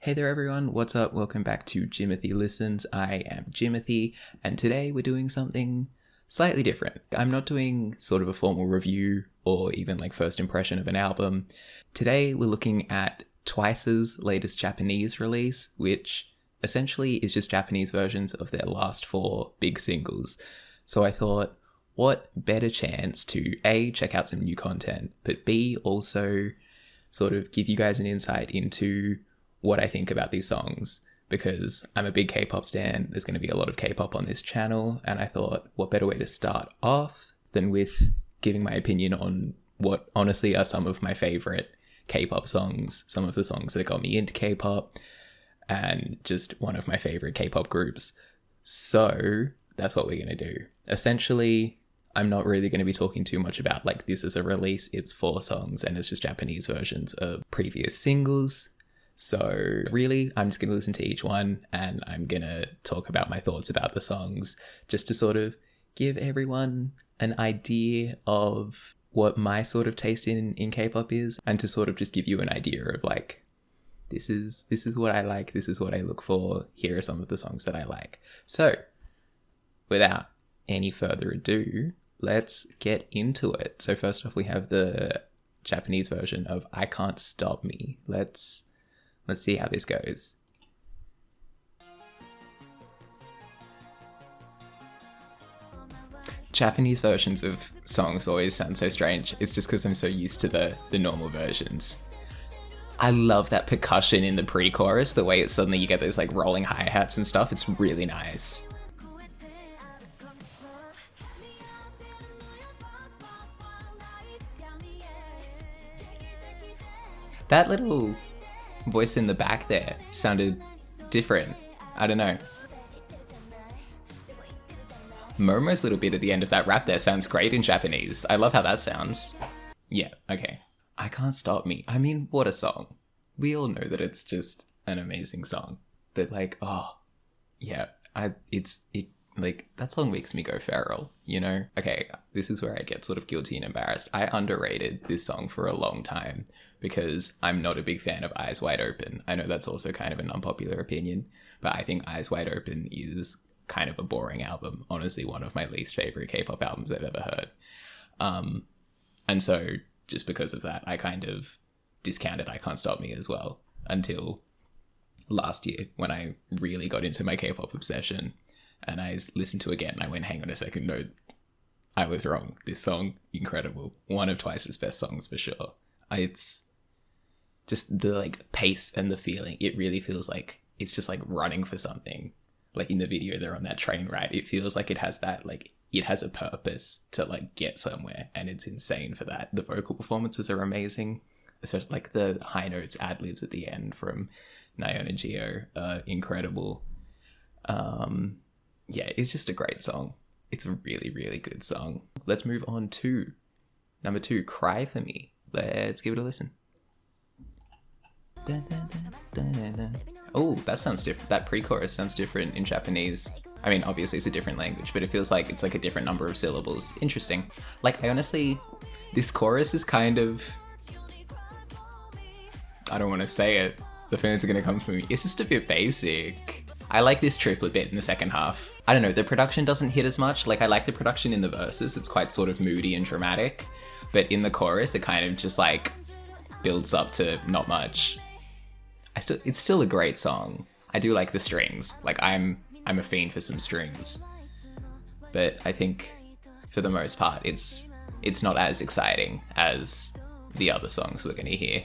Hey there everyone, what's up? Welcome back to Jimothy Listens. I am Jimothy, and today we're doing something slightly different. I'm not doing sort of a formal review or even like first impression of an album. Today we're looking at Twice's latest Japanese release, which essentially is just Japanese versions of their last 4 big singles. So I thought, what better chance to A, check out some new content, but B, also sort of give you guys an insight into what I think about these songs, because I'm a big K-pop stan. There's going to be a lot of K-pop on this channel, and I thought, what better way to start off than with giving my opinion on what honestly are some of my favorite K-pop songs, some of the songs that got me into K-pop, and just one of my favorite K-pop groups. So that's what we're going to do. Essentially, I'm not really going to be talking too much about like this is a release, it's 4 songs, and it's just Japanese versions of previous singles. So really, I'm just going to listen to each one and I'm going to talk about my thoughts about the songs just to sort of give everyone an idea of what my sort of taste in K-pop is, and to sort of just give you an idea of like, this is what I like, this is what I look for, here are some of the songs that I like. So without any further ado, let's get into it. So first off, we have the Japanese version of I Can't Stop Me. Let's see how this goes. Japanese versions of songs always sound so strange. It's just because I'm so used to the normal versions. I love that percussion in the pre-chorus, the way it's suddenly you get those like rolling hi-hats and stuff. It's really nice. That little voice in the back there sounded different. I don't know. Momo's little bit at the end of that rap there sounds great in Japanese. I love how that sounds. Yeah, okay. I Can't Stop Me. I mean, what a song. We all know that it's just an amazing song. But like, oh, yeah, like, that song makes me go feral, you know? Okay, this is where I get sort of guilty and embarrassed. I underrated this song for a long time because I'm not a big fan of Eyes Wide Open. I know that's also kind of an unpopular opinion, but I think Eyes Wide Open is kind of a boring album. Honestly, one of my least favorite K-pop albums I've ever heard. And so just because of that, I kind of discounted I Can't Stop Me as well until last year when I really got into my K-pop obsession. And I listened to it again and I went, hang on a second, no, I was wrong. This song, incredible. One of Twice's best songs for sure. It's just the like pace and the feeling. It really feels like it's just like running for something. Like in the video, they're on that train ride. It feels like it has that, like it has a purpose to like get somewhere, and it's insane for that. The vocal performances are amazing. Especially like the high notes ad-libs at the end from Nayeon and Geo are incredible. Yeah, it's just a great song. It's a really, really good song. Let's move on to number 2, Cry For Me. Let's give it a listen. Oh, that sounds different. That pre-chorus sounds different in Japanese. I mean, obviously it's a different language, but it feels like it's like a different number of syllables. Interesting. Like, I honestly, this chorus is kind of, I don't want to say it. The feelings are going to come from me. It's just a bit basic. I like this triplet bit in the second half. I don't know, the production doesn't hit as much. Like, I like the production in the verses. It's quite sort of moody and dramatic. But in the chorus, it kind of just like builds up to not much. It's still a great song. I do like the strings. Like, I'm a fiend for some strings. But I think for the most part, it's not as exciting as the other songs we're going to hear.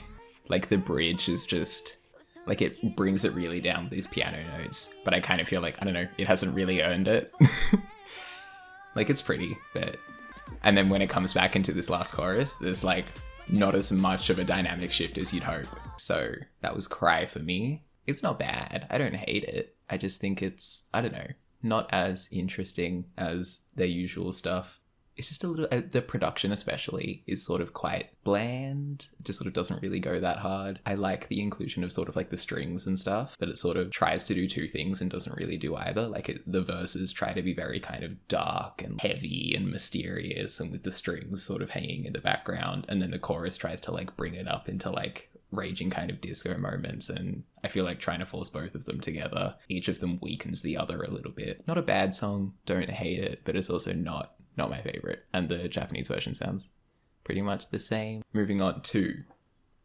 Like, the bridge is just, like, it brings it really down with these piano notes, but I kind of feel like, I don't know, it hasn't really earned it. Like, it's pretty, but... And then when it comes back into this last chorus, there's, like, not as much of a dynamic shift as you'd hope. So that was Cry For Me. It's not bad. I don't hate it. I just think it's, I don't know, not as interesting as their usual stuff. It's just a little, the production especially is sort of quite bland. It just sort of doesn't really go that hard. I like the inclusion of sort of like the strings and stuff, but it sort of tries to do 2 things and doesn't really do either. Like the verses try to be very kind of dark and heavy and mysterious and with the strings sort of hanging in the background. And then the chorus tries to like bring it up into like raging kind of disco moments, and I feel like trying to force both of them together, each of them weakens the other a little bit. Not a bad song, don't hate it, but it's also not my favorite, and the Japanese version sounds pretty much the same. Moving on to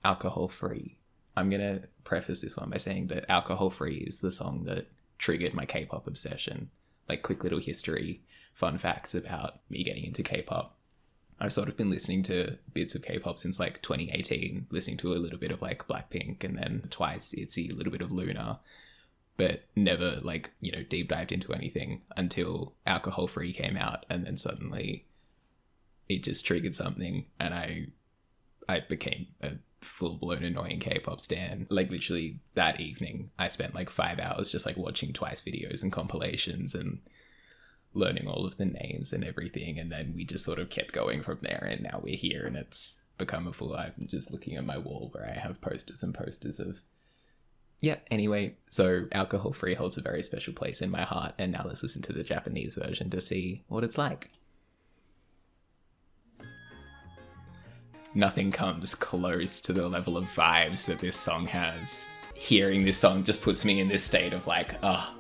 Alcohol Free. I'm gonna preface this one by saying that Alcohol Free is the song that triggered my K-pop obsession. Like, quick little history, fun facts about me getting into K-pop. I've sort of been listening to bits of K-pop since like 2018, listening to a little bit of like Blackpink and then twice ITZY, a little bit of Luna, but never like, deep dived into anything until Alcohol Free came out, and then suddenly it just triggered something, and I became a full-blown annoying K-pop stan. Like, literally that evening I spent like 5 hours just like watching Twice videos and compilations and learning all of the names and everything, and then we just sort of kept going from there, and now we're here, and it's become a full... I'm just looking at my wall where I have posters and posters of... Yeah, anyway, so Alcohol Free holds a very special place in my heart, and now let's listen to the Japanese version to see what it's like. Nothing comes close to the level of vibes that this song has. Hearing this song just puts me in this state of like,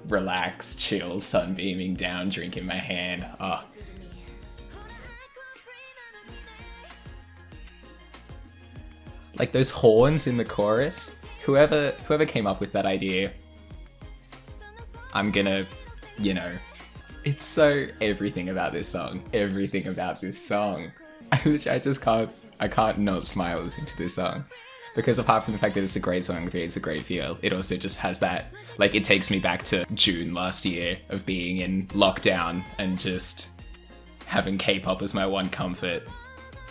relax, chill, sun beaming down, drink in my hand. Like those horns in the chorus, whoever came up with that idea, I'm gonna, it's so everything about this song. I can't not smile listening to this song. Because apart from the fact that it's a great song, it's a great feel, it also just has that, like, it takes me back to June last year of being in lockdown and just having K-pop as my one comfort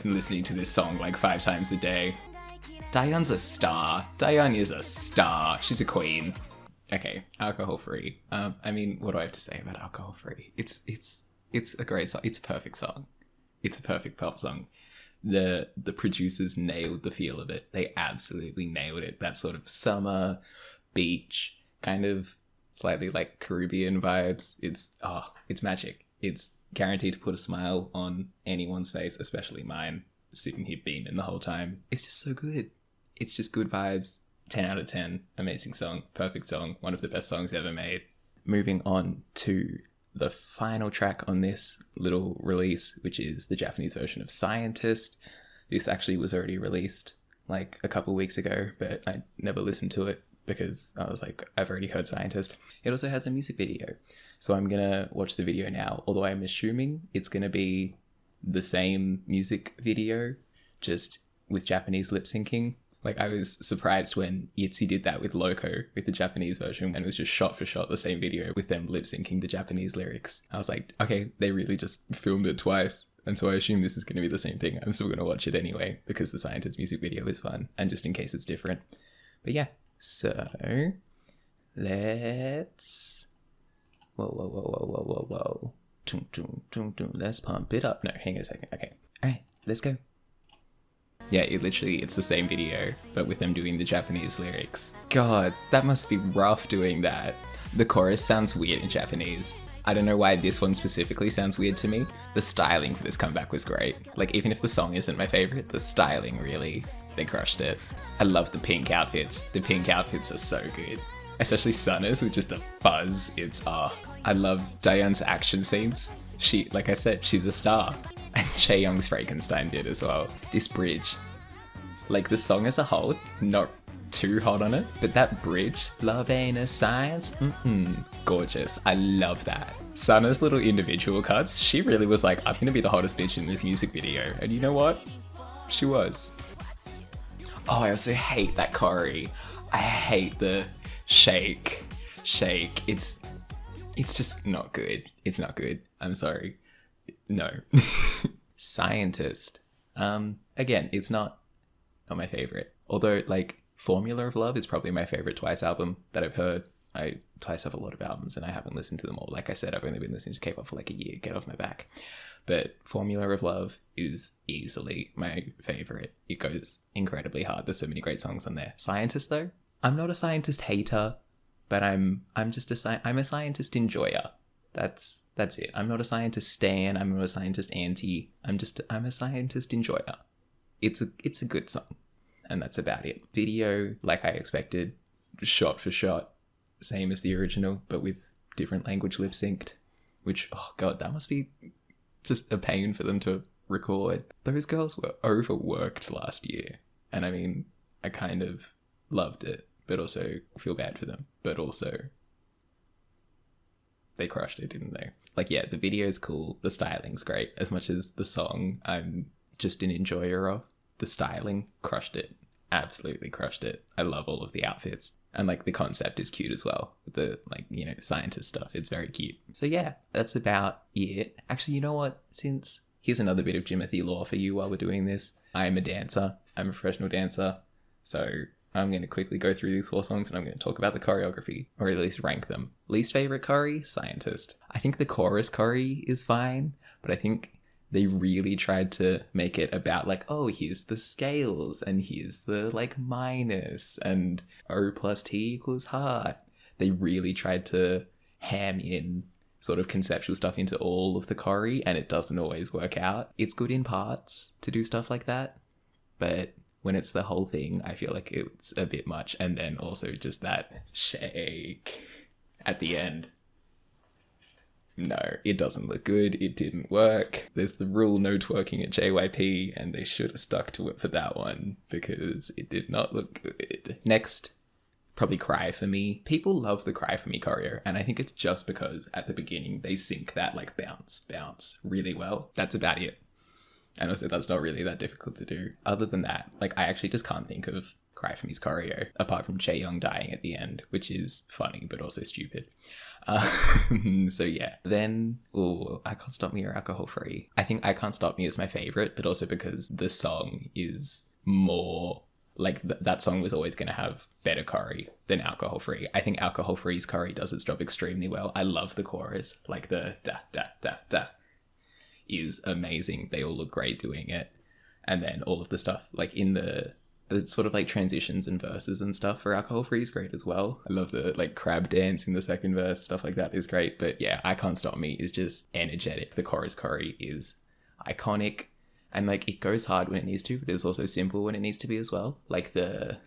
and listening to this song like 5 times a day. Dayeon's a star. Dayeon is a star. She's a queen. Okay, Alcohol Free. What do I have to say about Alcohol Free? It's a great song. It's a perfect song. It's a perfect pop song. The producers nailed the feel of it. They absolutely nailed it. That sort of summer, beach, kind of slightly like Caribbean vibes. It's magic. It's guaranteed to put a smile on anyone's face, especially mine, sitting here beaming the whole time. It's just so good. It's just good vibes. 10 out of 10. Amazing song. Perfect song. One of the best songs ever made. Moving on to the final track on this little release, which is the Japanese version of Scientist. This actually was already released like a couple weeks ago, but I never listened to it because I was like, I've already heard Scientist. It also has a music video, so I'm gonna watch the video now, although I'm assuming it's gonna be the same music video, just with Japanese lip syncing. Like, I was surprised when ITZY did that with Loco, with the Japanese version, and it was just shot for shot the same video with them lip syncing the Japanese lyrics. I was like, okay, they really just filmed it twice, and so I assume this is going to be the same thing. I'm still going to watch it anyway, because the Scientist music video is fun, and just in case it's different. But yeah, so let's... Whoa. Let's pump it up. No, hang on a second. Okay. Alright, let's go. Yeah, it's the same video, but with them doing the Japanese lyrics. God, that must be rough doing that. The chorus sounds weird in Japanese. I don't know why this one specifically sounds weird to me. The styling for this comeback was great. Like, even if the song isn't my favorite, the styling really, they crushed it. I love the pink outfits. The pink outfits are so good. Especially Sunna's with just a fuzz. I love Dayeon's action scenes. She, like I said, she's a star. And Chaeyoung's Frankenstein did as well. This bridge, like the song as a whole, not too hot on it, but that bridge, love ain't a science, gorgeous. I love that. Sunna's little individual cuts, she really was like, I'm gonna be the hottest bitch in this music video. And you know what? She was. Oh, I also hate that choreo. I hate the shake. It's just not good. It's not good. I'm sorry. No. Scientist. Again, it's not my favorite. Although, like, Formula of Love is probably my favorite Twice album that I've heard. Twice have a lot of albums and I haven't listened to them all. Like I said, I've only been listening to K-pop for like a year. Get off my back. But Formula of Love is easily my favorite. It goes incredibly hard. There's so many great songs on there. Scientist, though, I'm not a Scientist hater, but I'm a Scientist enjoyer. That's it. I'm not a Scientist stan. I'm not a Scientist anti. I'm a Scientist enjoyer. It's a good song. and that's about it. Video, like I expected, shot for shot, same as the original, but with different language lip synced, which, oh god, that must be just a pain for them to record. Those girls were overworked last year, and I mean, I kind of loved it, but also feel bad for them, but also they crushed it, didn't they? Like, yeah, the video's cool, the styling's great. As much as the song I'm just an enjoyer of, the styling crushed it. Absolutely crushed it. I love all of the outfits. And like the concept is cute as well. The like, you know, scientist stuff. It's very cute. So yeah, that's about it. Actually, you know what? Here's another bit of Jimothy lore for you while we're doing this. I'm a dancer. I'm a professional dancer. So I'm going to quickly go through these 4 songs and I'm going to talk about the choreography, or at least rank them. Least favorite choreo, Scientist. I think the chorus choreo is fine, but I think they really tried to make it about like, oh, here's the scales and here's the like minus and O plus T equals heart. They really tried to ham in sort of conceptual stuff into all of the choreo, and it doesn't always work out. It's good in parts to do stuff like that, but when it's the whole thing, I feel like it's a bit much. And then also just that shake at the end. No, it doesn't look good. It didn't work. There's the rule no twerking at JYP, and they should have stuck to it for that one because it did not look good. Next, probably Cry For Me. People love the Cry For Me choreo, and I think it's just because at the beginning they sync that like bounce really well. That's about it. And also that's not really that difficult to do. Other than that, like I actually just can't think of Cry For Me's choreo, apart from Chaeyoung dying at the end, which is funny but also stupid. So yeah. Then, I Can't Stop Me or Alcohol Free. I think I Can't Stop Me is my favorite, but also because the song is more like that song was always going to have better choreo than Alcohol Free. I think Alcohol Free's choreo does its job extremely well. I love the chorus, like the da da da da is amazing. They all look great doing it. And then all of the stuff like in the sort of like transitions and verses and stuff for Alcohol Free is great as well. I love the like crab dance in the second verse, stuff like that is great. But yeah, I Can't Stop Me is just energetic. The chorus choreo is iconic, and like it goes hard when it needs to, but it's also simple when it needs to be as well. Like the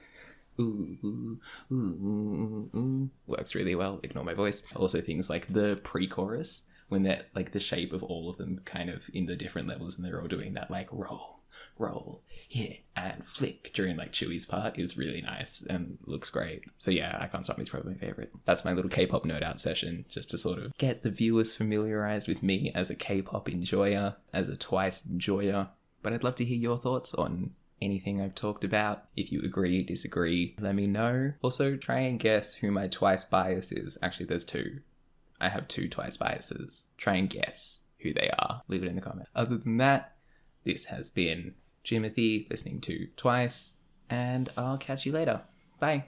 ooh, ooh, ooh, ooh, ooh works really well. Ignore my voice. Also things like the pre-chorus, when they're like the shape of all of them kind of in the different levels and they're all doing that like roll, hit and flick during like Chewy's part is really nice and looks great. So yeah, I Can't Stop Me is probably my favorite. That's my little K-pop nerd out session, just to sort of get the viewers familiarized with me as a K-pop enjoyer, as a TWICE enjoyer. But I'd love to hear your thoughts on anything I've talked about. If you agree, disagree, let me know. Also try and guess who my TWICE bias is. Actually, there's 2. I have 2 TWICE biases. Try and guess who they are. Leave it in the comments. Other than that, this has been Jimothy listening to TWICE, and I'll catch you later. Bye.